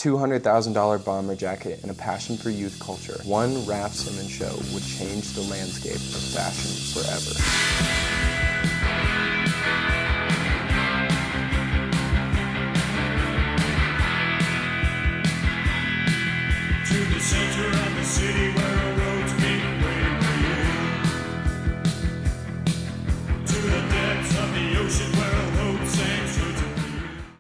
$200,000 bomber jacket, and a passion for youth culture, one Raf Simons show would change the landscape of fashion forever. To the center of the city where roads make way for you. To the depths of the ocean where hope sinks to you.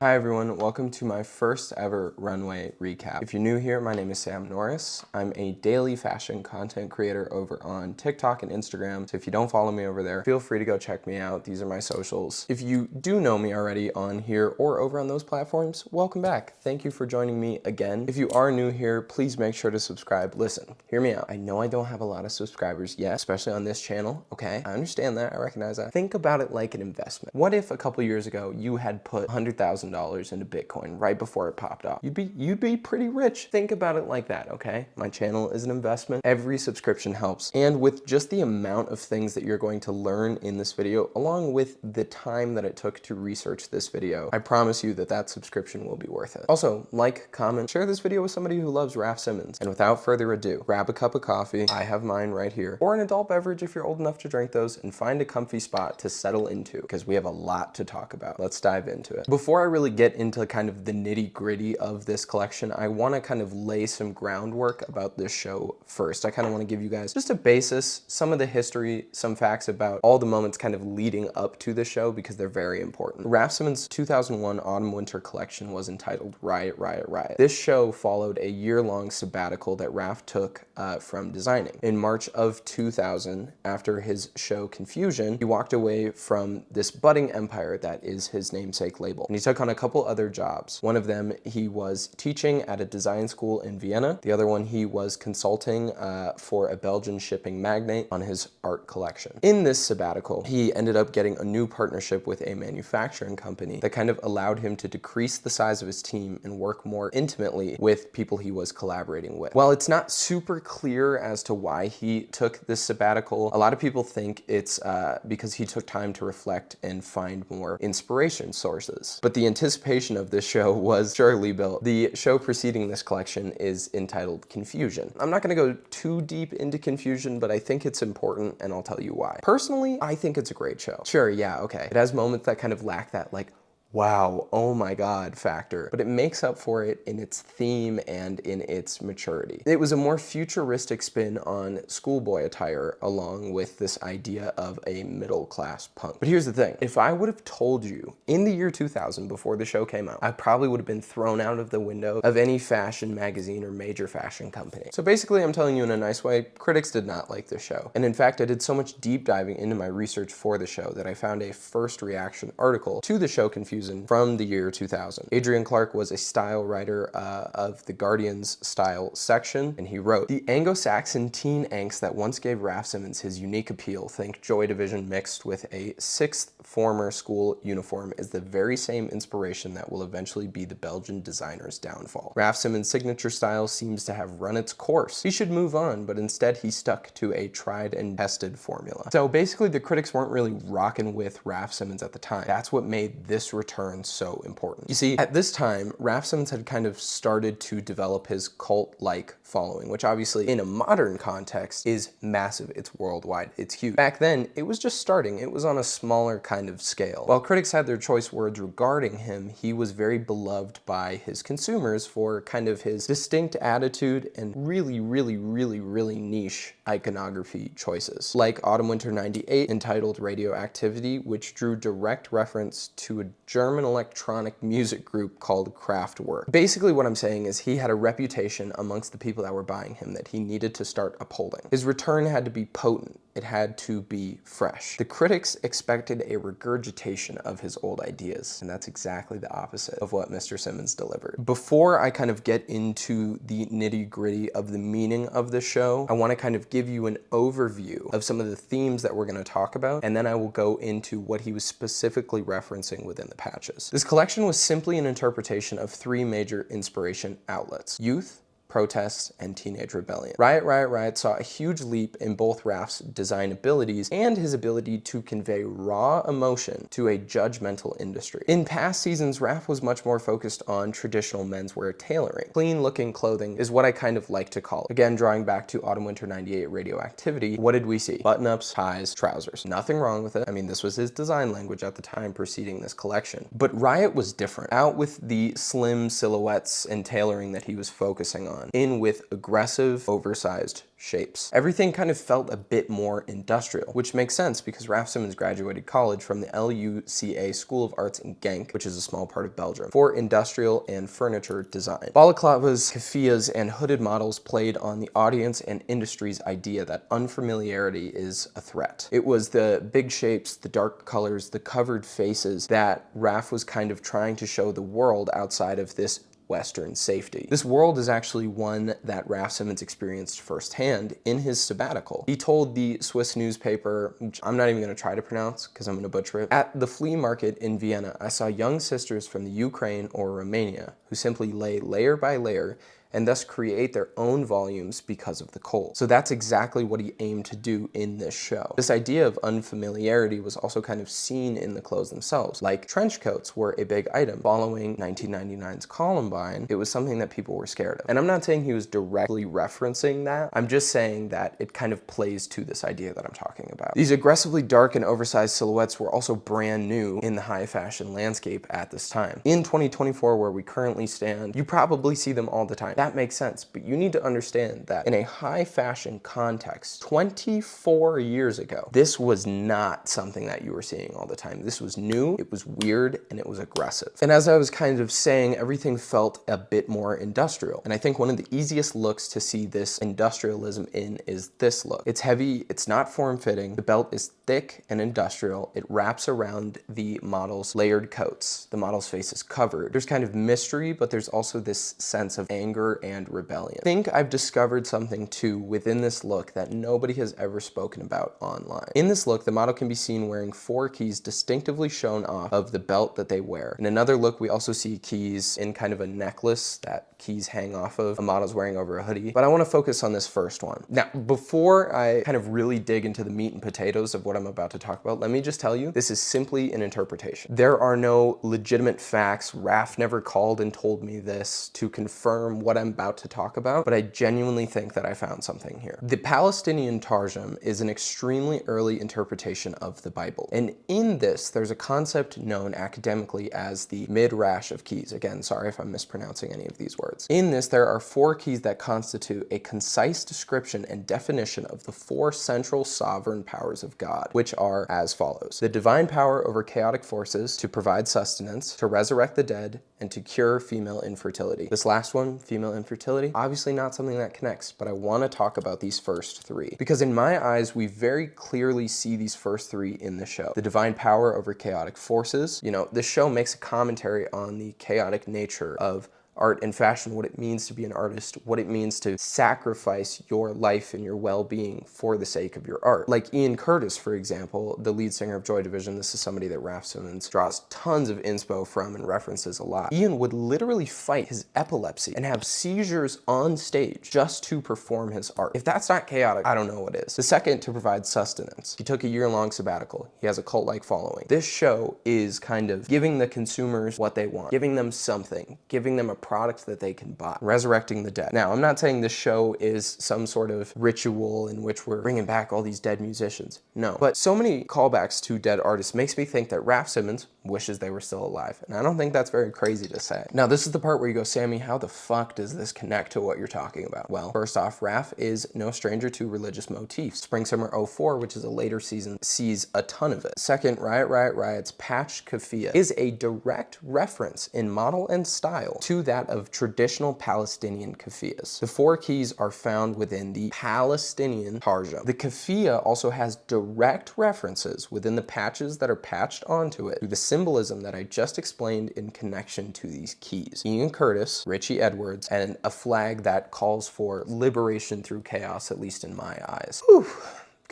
Hi everyone, welcome to my first ever Runway recap. If you're new here, my name is Sam Norris. I'm a daily fashion content creator over on TikTok and Instagram, so if you don't follow me over there, feel free to go check me out. These are my socials. If you do know me already on here or over on those platforms, welcome back. Thank you for joining me again. If you are new here, please make sure to subscribe. Listen, hear me out. I know I don't have a lot of subscribers yet, especially on this channel, okay? I understand that, I recognize that. Think about it like an investment. What if a couple years ago you had put $100,000 into Bitcoin right before it popped off? You'd be pretty rich. Think about it like that, okay? My channel is an investment. Every subscription helps. And with just the amount of things that you're going to learn in this video, along with the time that it took to research this video, I promise you that that subscription will be worth it. Also, like, comment, share this video with somebody who loves Raf Simons. And without further ado, grab a cup of coffee, I have mine right here, or an adult beverage if you're old enough to drink those, and find a comfy spot to settle into, because we have a lot to talk about. Let's dive into it. Before I really get into kind of the nitty-gritty of this collection, I want to kind of lay some groundwork about this show first. I kind of want to give you guys just a basis, some of the history, some facts about all the moments kind of leading up to the show, because they're very important. Raf Simons' 2001 autumn-winter collection was entitled Riot, Riot, Riot. This show followed a year-long sabbatical that Raf took from designing. In March of 2000, after his show Confusion, he walked away from this budding empire that is his namesake label, and he took on a couple other jobs. One of them, he was teaching at a design school in Vienna. The other one, he was consulting for a Belgian shipping magnate on his art collection. In this sabbatical, he ended up getting a new partnership with a manufacturing company that kind of allowed him to decrease the size of his team and work more intimately with people he was collaborating with. While it's not super clear as to why he took this sabbatical, a lot of people think it's because he took time to reflect and find more inspiration sources. But the anticipation of this show was surely built. The show preceding this collection is entitled Confusion. I'm not going to go too deep into Confusion, but I think it's important, and I'll tell you why. Personally, I think it's a great show. Sure, yeah, okay. It has moments that kind of lack that, like, wow, oh my god factor, but it makes up for it in its theme and in its maturity. It was a more futuristic spin on schoolboy attire, along with this idea of a middle-class punk. But here's the thing, if I would have told you in the year 2000, before the show came out, I probably would have been thrown out of the window of any fashion magazine or major fashion company. So basically, I'm telling you in a nice way, critics did not like the show. And in fact, I did so much deep diving into my research for the show that I found a first reaction article to the show Confusion from the year 2000. Adrian Clark was a style writer of the Guardian's style section, and he wrote, "The Anglo-Saxon teen angst that once gave Raf Simons his unique appeal, think Joy Division mixed with a sixth former school uniform, is the very same inspiration that will eventually be the Belgian designer's downfall. Raf Simons' signature style seems to have run its course. He should move on, but instead he stuck to a tried and tested formula." So basically, the critics weren't really rocking with Raf Simons at the time. That's what made this return so important. You see, at this time, Raf Simons had kind of started to develop his cult-like following, which obviously in a modern context is massive. It's worldwide, it's huge. Back then, it was just starting. It was on a smaller kind of scale. While critics had their choice words regarding him, he was very beloved by his consumers for kind of his distinct attitude and really niche iconography choices. Like Autumn Winter 98, entitled Radioactivity, which drew direct reference to a German electronic music group called Kraftwerk. Basically what I'm saying is he had a reputation amongst the people that were buying him that he needed to start upholding. His return had to be potent. It had to be fresh. The critics expected a regurgitation of his old ideas, and that's exactly the opposite of what Mr. Simons delivered. Before I kind of get into the nitty-gritty of the meaning of the show, I want to kind of give you an overview of some of the themes that we're going to talk about, and then I will go into what he was specifically referencing within the patches. This collection was simply an interpretation of three major inspiration outlets: youth, protests, and teenage rebellion. Riot saw a huge leap in both Raf's design abilities and his ability to convey raw emotion to a judgmental industry. In past seasons, Raf was much more focused on traditional menswear tailoring. Clean-looking clothing is what I kind of like to call it. Again, drawing back to Autumn/Winter '98 Radioactivity, what did we see? Button-ups, ties, trousers. Nothing wrong with it. I mean, this was his design language at the time preceding this collection. But Riot was different. Out with the slim silhouettes and tailoring that he was focusing on, in with aggressive, oversized shapes. Everything kind of felt a bit more industrial, which makes sense because Raf Simons graduated college from the LUCA School of Arts in Genk, which is a small part of Belgium, for industrial and furniture design. Balaclavas, keffiyehs, and hooded models played on the audience and industry's idea that unfamiliarity is a threat. It was the big shapes, the dark colors, the covered faces that Raf was kind of trying to show the world outside of this Western safety. This world is actually one that Raf Simons experienced firsthand in his sabbatical. He told the Swiss newspaper, which I'm not even going to try to pronounce because I'm going to butcher it, "At the flea market in Vienna, I saw young sisters from the Ukraine or Romania who simply lay layer by layer and thus create their own volumes because of the cold." So that's exactly what he aimed to do in this show. This idea of unfamiliarity was also kind of seen in the clothes themselves. Like trench coats were a big item. Following 1999's Columbine, it was something that people were scared of. And I'm not saying he was directly referencing that. I'm just saying that it kind of plays to this idea that I'm talking about. These aggressively dark and oversized silhouettes were also brand new in the high fashion landscape at this time. In 2024, where we currently stand, you probably see them all the time. That makes sense, but you need to understand that in a high fashion context, 24 years ago, this was not something that you were seeing all the time. This was new, it was weird, and it was aggressive. And as I was kind of saying, everything felt a bit more industrial. And I think one of the easiest looks to see this industrialism in is this look. It's heavy, it's not form-fitting, the belt is thick and industrial, it wraps around the model's layered coats. The model's face is covered. There's kind of mystery, but there's also this sense of anger and rebellion. I think I've discovered something too within this look that nobody has ever spoken about online. In this look, the model can be seen wearing 4 keys distinctively shown off of the belt that they wear. In another look, we also see keys in kind of a necklace that keys hang off of. A model's wearing over a hoodie, but I want to focus on this first one. Now, before I kind of really dig into the meat and potatoes of what I'm about to talk about, let me just tell you, this is simply an interpretation. There are no legitimate facts. Raf never called and told me this to confirm what I'm about to talk about, but I genuinely think that I found something here. The Palestinian Targum is an extremely early interpretation of the Bible, and in this, there's a concept known academically as the midrash of keys. Again, sorry if I'm mispronouncing any of these words. In this, there are 4 keys that constitute a concise description and definition of the 4 central sovereign powers of God, which are as follows: the divine power over chaotic forces to provide sustenance, to resurrect the dead, and to cure female infertility. This last one, female infertility, obviously not something that connects, but I want to talk about these first 3 because in my eyes, we very clearly see these first 3 in the show. The divine power over chaotic forces. You know, this show makes a commentary on the chaotic nature of art and fashion, what it means to be an artist, what it means to sacrifice your life and your well-being for the sake of your art. Like Ian Curtis, for example, the lead singer of Joy Division. This is somebody that Raf Simons draws tons of inspo from and references a lot. Ian would literally fight his epilepsy and have seizures on stage just to perform his art. If that's not chaotic, I don't know what is. The second, to provide sustenance. He took a year-long sabbatical. He has a cult-like following. This show is kind of giving the consumers what they want, giving them something, giving them a product that they can buy, resurrecting the dead. Now, I'm not saying this show is some sort of ritual in which we're bringing back all these dead musicians. No. But so many callbacks to dead artists makes me think that Raf Simons wishes they were still alive. And I don't think that's very crazy to say. Now, this is the part where you go, Sammy, how the fuck does this connect to what you're talking about? Well, first off, Raf is no stranger to religious motifs. Spring Summer '04, which is a later season, sees a ton of it. Second, Riot's patched keffiyeh is a direct reference in model and style to that of traditional Palestinian keffiyehs. The 4 keys are found within the Palestinian Targum. The keffiyeh also has direct references within the patches that are patched onto it to the symbolism that I just explained in connection to these keys. Ian Curtis, Richie Edwards, and a flag that calls for liberation through chaos, at least in my eyes. Whew.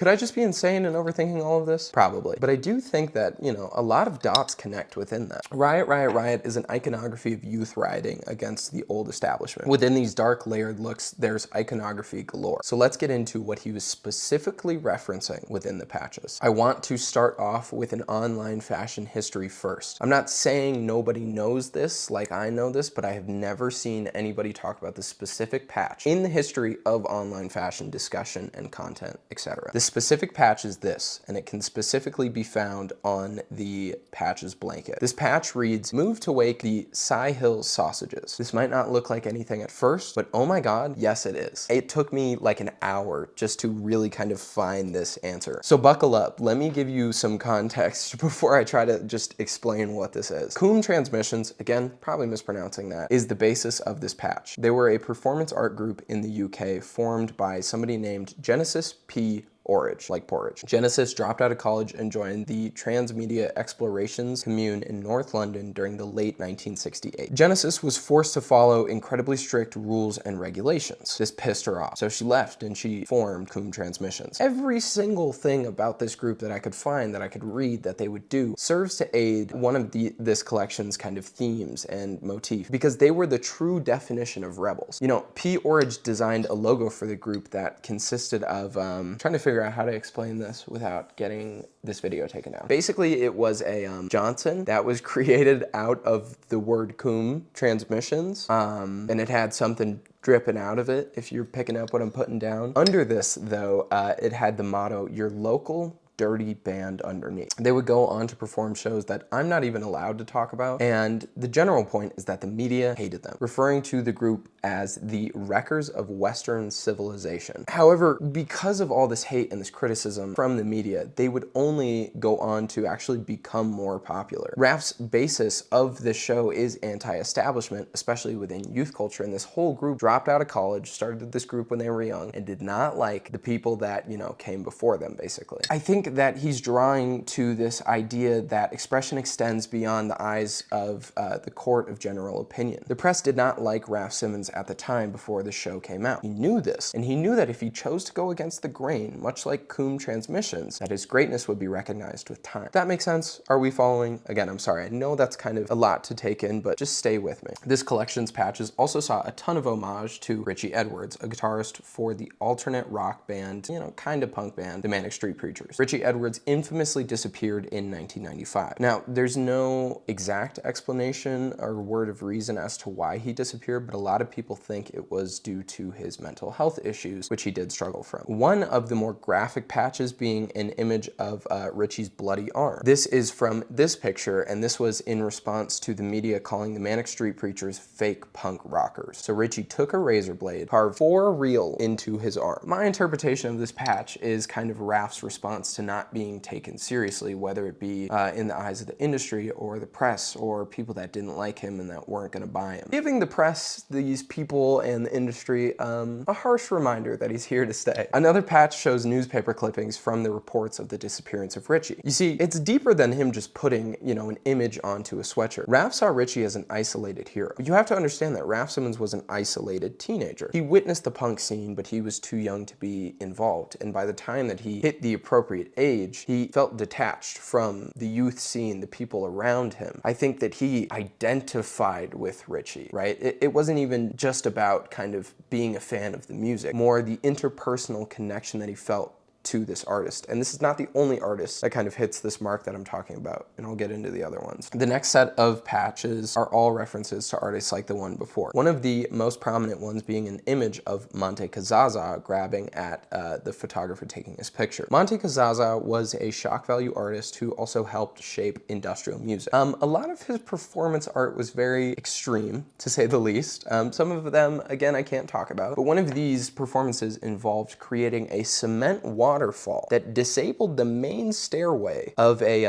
Could I just be insane and overthinking all of this? Probably. But I do think that, you know, a lot of dots connect within that. Riot, Riot, Riot is an iconography of youth rioting against the old establishment. Within these dark layered looks, there's iconography galore. So let's get into what he was specifically referencing within the patches. I want to start off with an online fashion history first. I'm not saying nobody knows this like I know this, but I have never seen anybody talk about this specific patch in the history of online fashion discussion and content, etc. The specific patch is this, and it can specifically be found on the patches blanket. This patch reads, "Move to wake the Cy Hill sausages." This might not look like anything at first, but oh my god, yes it is. It took me like an hour just to really kind of find this answer. So buckle up, let me give you some context before I try to just explain what this is. Coom Transmissions, again, probably mispronouncing that, is the basis of this patch. They were a performance art group in the UK formed by somebody named Genesis P. Orridge, like porridge. Genesis dropped out of college and joined the Transmedia Explorations Commune in North London during the late 1968. Genesis was forced to follow incredibly strict rules and regulations. This pissed her off, so she left and she formed Coom Transmissions. Every single thing about this group that I could find, that I could read, that they would do, serves to aid one of this collection's kind of themes and motif, because they were the true definition of rebels. You know, P. Orridge designed a logo for the group that consisted of, trying to figure out how to explain this without getting this video taken down. Basically, it was a Johnson that was created out of the word Coom Transmissions, and it had something dripping out of it, if you're picking up what I'm putting down. Under this, though, it had the motto, "Your local dirty band underneath." They would go on to perform shows that I'm not even allowed to talk about, and the general point is that the media hated them, referring to the group as the wreckers of Western civilization. However, because of all this hate and this criticism from the media, they would only go on to actually become more popular. Raf's basis of this show is anti-establishment, especially within youth culture, and this whole group dropped out of college, started this group when they were young, and did not like the people that, you know, came before them, basically. I think that he's drawing to this idea that expression extends beyond the eyes of the court of general opinion. The press did not like Raf Simons at the time before the show came out. He knew this, and he knew that if he chose to go against the grain, much like Coom Transmissions, that his greatness would be recognized with time. That makes sense? Are we following? Again, I'm sorry, I know that's kind of a lot to take in, but just stay with me. This collection's patches also saw a ton of homage to Richie Edwards, a guitarist for the alternate rock band, you know, kind of punk band, the Manic Street Preachers. Richie Edwards infamously disappeared in 1995. Now, there's no exact explanation or word of reason as to why he disappeared, but a lot of people think it was due to his mental health issues, which he did struggle from. One of the more graphic patches being an image of Richie's bloody arm. This is from this picture, and this was in response to the media calling the Manic Street Preachers fake punk rockers. So Richie took a razor blade, carved for real into his arm. My interpretation of this patch is kind of Raf's response to not being taken seriously, whether it be in the eyes of the industry or the press or people that didn't like him and that weren't going to buy him. Giving the press, these people, and the industry a harsh reminder that he's here to stay. Another patch shows newspaper clippings from the reports of the disappearance of Richie. You see, it's deeper than him just putting, you know, an image onto a sweatshirt. Raf saw Richie as an isolated hero. You have to understand that Raf Simons was an isolated teenager. He witnessed the punk scene, but he was too young to be involved, and by the time that he hit the appropriate age, he felt detached from the youth scene, the people around him. I think that he identified with Richie, right? It wasn't even just about kind of being a fan of the music, more the interpersonal connection that he felt to this artist. And this is not the only artist that kind of hits this mark that I'm talking about, and I'll get into the other ones. The next set of patches are all references to artists like the one before. One of the most prominent ones being an image of Monte Kazaza grabbing at the photographer taking his picture. Monte Kazaza was a shock value artist who also helped shape industrial music. A lot of his performance art was very extreme, to say the least. Some of them, again, I can't talk about, but one of these performances involved creating a cement waterfall that disabled the main stairway of a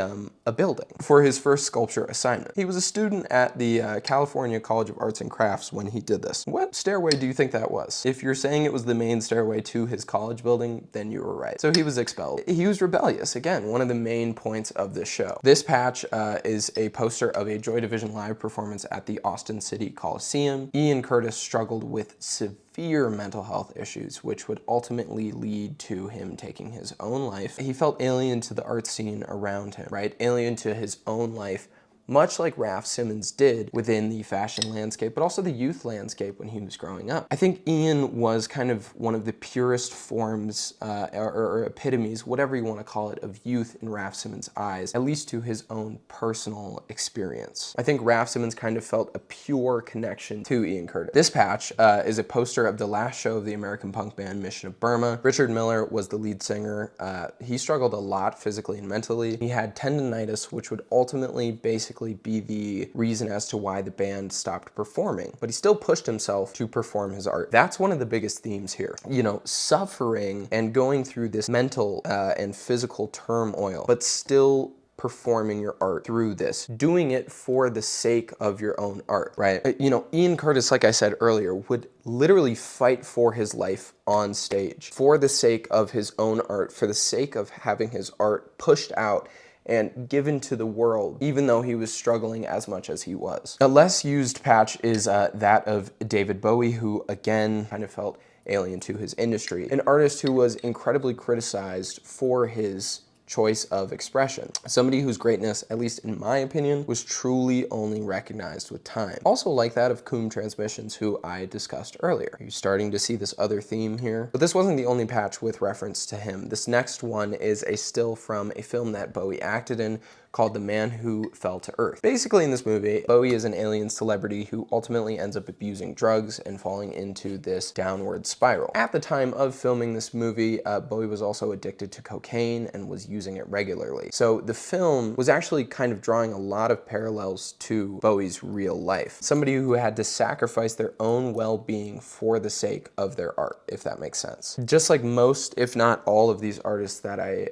building for his first sculpture assignment. He was a student at the California College of Arts and Crafts when he did this. What stairway do you think that was? If you're saying it was the main stairway to his college building, then you were right. So he was expelled. He was rebellious, again, one of the main points of this show. This patch is a poster of a Joy Division live performance at the Austin City Coliseum. Ian Curtis struggled with severe severe mental health issues, which would ultimately lead to him taking his own life. He felt alien to the art scene around him, right? Alien to his own life, much like Raf Simons did within the fashion landscape, but also the youth landscape when he was growing up. I think Ian was kind of one of the purest forms or epitomes, whatever you want to call it, of youth in Raf Simons' eyes, at least to his own personal experience. I think Raf Simons kind of felt a pure connection to Ian Curtis. This patch is a poster of the last show of the American punk band Mission of Burma. Richard Miller was the lead singer. He struggled a lot physically and mentally. He had tendonitis, which would ultimately basically be the reason as to why the band stopped performing, but he still pushed himself to perform his art. That's one of the biggest themes here. You know, suffering and going through this mental and physical turmoil, but still performing your art through this, doing it for the sake of your own art, right? You know, Ian Curtis, like I said earlier, would literally fight for his life on stage for the sake of his own art, for the sake of having his art pushed out and given to the world, even though he was struggling as much as he was. A less used patch is that of David Bowie, who again kind of felt alien to his industry. An artist who was incredibly criticized for his choice of expression. Somebody whose greatness, at least in my opinion, was truly only recognized with time. Also like that of Coombe Transmissions, who I discussed earlier. You're starting to see this other theme here. But this wasn't the only patch with reference to him. This next one is a still from a film that Bowie acted in called The Man Who Fell to Earth. Basically in this movie, Bowie is an alien celebrity who ultimately ends up abusing drugs and falling into this downward spiral. At the time of filming this movie, Bowie was also addicted to cocaine and was using it regularly. So the film was actually kind of drawing a lot of parallels to Bowie's real life. Somebody who had to sacrifice their own well-being for the sake of their art, if that makes sense. Just like most, if not all of these artists that I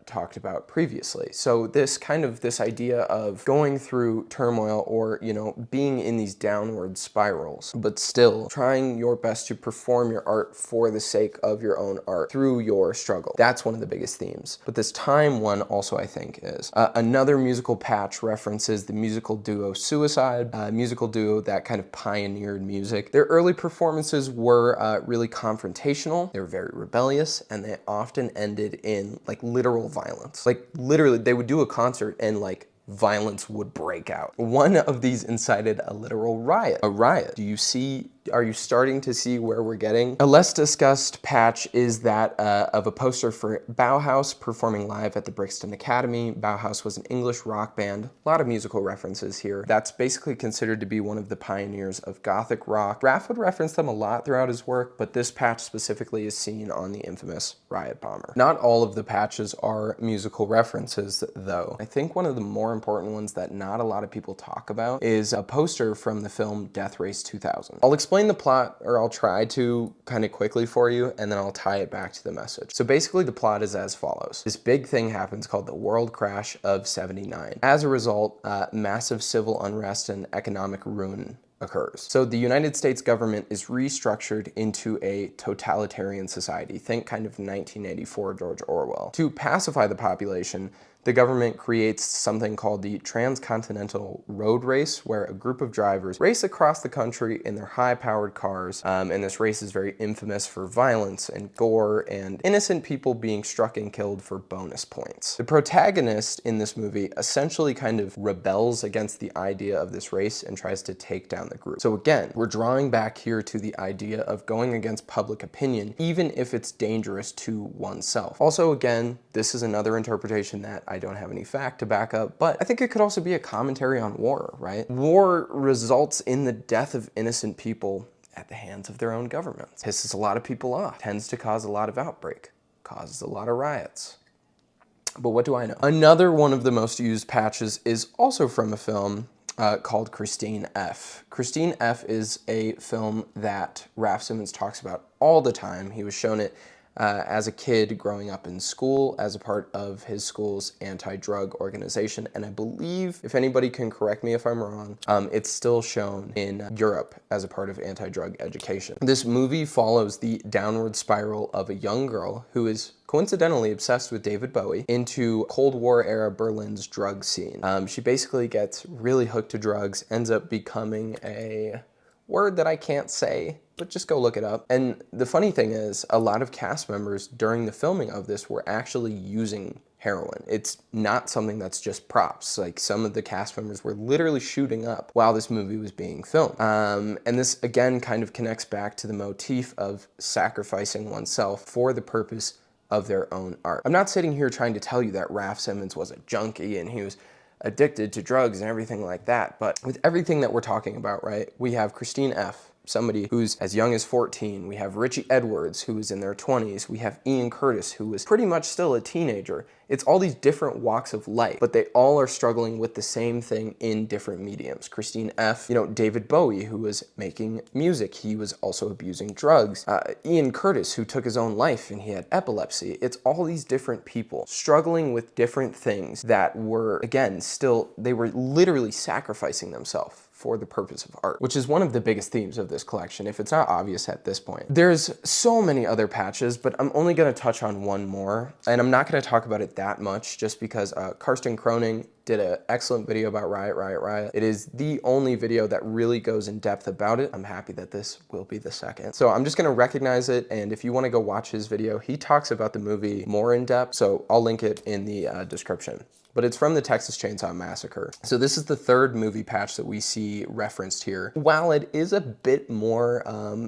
talked about previously. So this idea of going through turmoil or, you know, being in these downward spirals, but still trying your best to perform your art for the sake of your own art through your struggle. That's one of the biggest themes. But this time one also, I think, is. Another musical patch references the musical duo Suicide, a musical duo that kind of pioneered music. Their early performances were really confrontational, they were very rebellious, and they often ended in like literal violence. Like literally, they would do a concert and like violence would break out. One of these incited a literal riot. A riot. Are you starting to see where we're getting? A less discussed patch is that of a poster for Bauhaus performing live at the Brixton Academy. Bauhaus was an English rock band. A lot of musical references here. That's basically considered to be one of the pioneers of Gothic rock. Raf would reference them a lot throughout his work, but this patch specifically is seen on the infamous Riot bomber. Not all of the patches are musical references, though. I think one of the more important ones that not a lot of people talk about is a poster from the film Death Race 2000. I'll explain the plot, or I'll try to kind of quickly for you, and then I'll tie it back to the message. So basically the plot is as follows. This big thing happens called the World Crash of '79. As a result, massive civil unrest and economic ruin occurs. So the United States government is restructured into a totalitarian society. Think kind of 1984 George Orwell. To pacify the population, the government creates something called the Transcontinental Road Race, where a group of drivers race across the country in their high-powered cars, and this race is very infamous for violence and gore and innocent people being struck and killed for bonus points. The protagonist in this movie essentially kind of rebels against the idea of this race and tries to take down the group. So again, we're drawing back here to the idea of going against public opinion, even if it's dangerous to oneself. Also, again, this is another interpretation that I don't have any fact to back up, but I think it could also be a commentary on war, right? War results in the death of innocent people at the hands of their own government. Pisses a lot of people off, tends to cause a lot of outbreak, causes a lot of riots. But what do I know? Another one of the most used patches is also from a film called Christine F. Christine F is a film that Raf Simons talks about all the time. He was shown it as a kid growing up in school as a part of his school's anti-drug organization. And I believe, if anybody can correct me if I'm wrong, it's still shown in Europe as a part of anti-drug education. This movie follows the downward spiral of a young girl who is coincidentally obsessed with David Bowie into Cold War era Berlin's drug scene. She basically gets really hooked to drugs, ends up becoming a word that I can't say but just go look it up. And the funny thing is, a lot of cast members during the filming of this were actually using heroin. It's not something that's just props. Like, some of the cast members were literally shooting up while this movie was being filmed. And this again kind of connects back to the motif of sacrificing oneself for the purpose of their own art. I'm not sitting here trying to tell you that Raf Simons was a junkie and he was addicted to drugs and everything like that, but with everything that we're talking about, right, we have Christine F., somebody who's as young as 14. We have Richie Edwards, who is in their 20s. We have Ian Curtis, who is pretty much still a teenager. It's all these different walks of life, but they all are struggling with the same thing in different mediums. Christine F., David Bowie, who was making music. He was also abusing drugs. Ian Curtis, who took his own life and he had epilepsy. It's all these different people struggling with different things that were, again, they were literally sacrificing themselves for the purpose of art, which is one of the biggest themes of this collection, if it's not obvious at this point. There's so many other patches, but I'm only gonna touch on one more, and I'm not gonna talk about it that much just because Karsten Kroning did an excellent video about Riot. It is the only video that really goes in depth about it. I'm happy that this will be the second. So I'm just gonna recognize it, and if you wanna go watch his video, he talks about the movie more in depth, so I'll link it in the description. But it's from the Texas Chainsaw Massacre. So this is the third movie patch that we see referenced here. While it is a bit more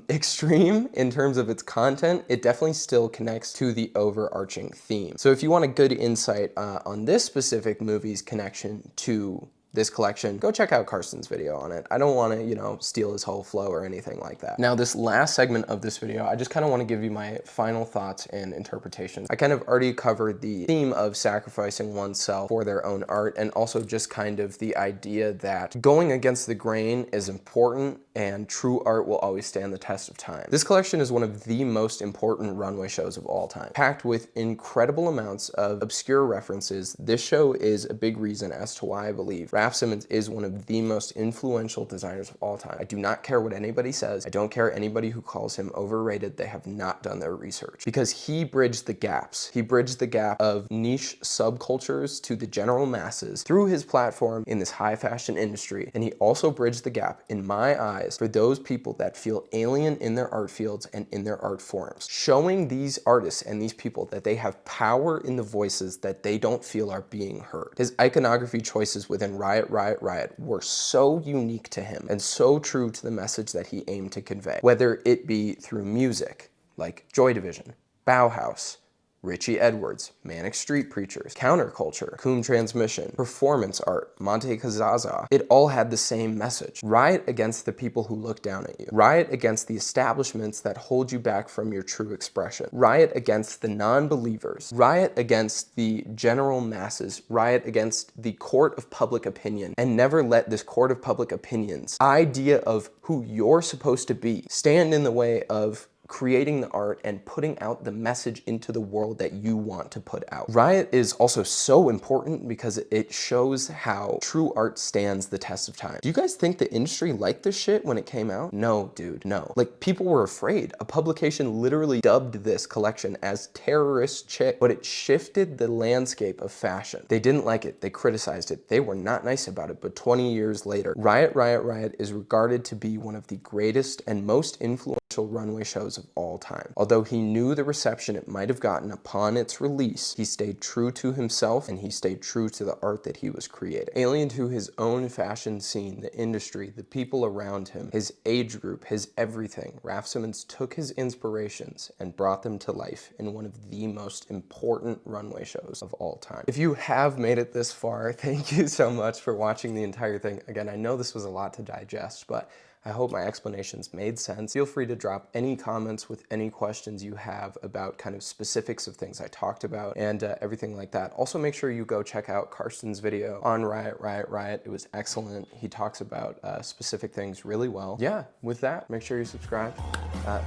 extreme in terms of its content, it definitely still connects to the overarching theme. So if you want a good insight on this specific movie's connection to this collection, go check out Karsten's video on it. I don't want to, steal his whole flow or anything like that. Now, this last segment of this video, I just kind of want to give you my final thoughts and interpretations. I kind of already covered the theme of sacrificing oneself for their own art, and also just kind of the idea that going against the grain is important and true art will always stand the test of time. This collection is one of the most important runway shows of all time. Packed with incredible amounts of obscure references, this show is a big reason as to why I believe Raf Simons is one of the most influential designers of all time. I do not care what anybody says. I don't care anybody who calls him overrated. They have not done their research, because he bridged the gaps. He bridged the gap of niche subcultures to the general masses through his platform in this high fashion industry. And he also bridged the gap, in my eyes, for those people that feel alien in their art fields and in their art forms, showing these artists and these people that they have power in the voices that they don't feel are being heard. His iconography choices within Riot were so unique to him and so true to the message that he aimed to convey, whether it be through music like Joy Division, Bauhaus, Richie Edwards, Manic Street Preachers, Counterculture, Coom Transmission, Performance Art, Monte Kazaza. It all had the same message. Riot against the people who look down at you. Riot against the establishments that hold you back from your true expression. Riot against the non-believers. Riot against the general masses. Riot against the court of public opinion. And never let this court of public opinion's idea of who you're supposed to be stand in the way of creating the art and putting out the message into the world that you want to put out. Riot is also so important because it shows how true art stands the test of time. Do you guys think the industry liked this shit when it came out? No, dude, no. Like, people were afraid. A publication literally dubbed this collection as terrorist chick, but it shifted the landscape of fashion. They didn't like it. They criticized it. They were not nice about it. But 20 years later, Riot is regarded to be one of the greatest and most influential runway shows of all time. Although he knew the reception it might have gotten upon its release, he stayed true to himself and he stayed true to the art that he was creating. Alien to his own fashion scene, the industry, the people around him, his age group, his everything, Raf Simons took his inspirations and brought them to life in one of the most important runway shows of all time. If you have made it this far, thank you so much for watching the entire thing. Again, I know this was a lot to digest, but I hope my explanations made sense. Feel free to drop any comments with any questions you have about kind of specifics of things I talked about and everything like that. Also, make sure you go check out Karsten's video on Riot. It was excellent. He talks about specific things really well. Yeah, with that, make sure you subscribe,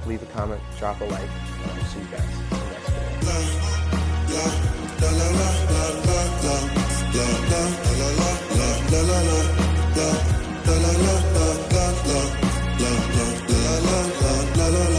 leave a comment, drop a like, and I'll see you guys in the next video.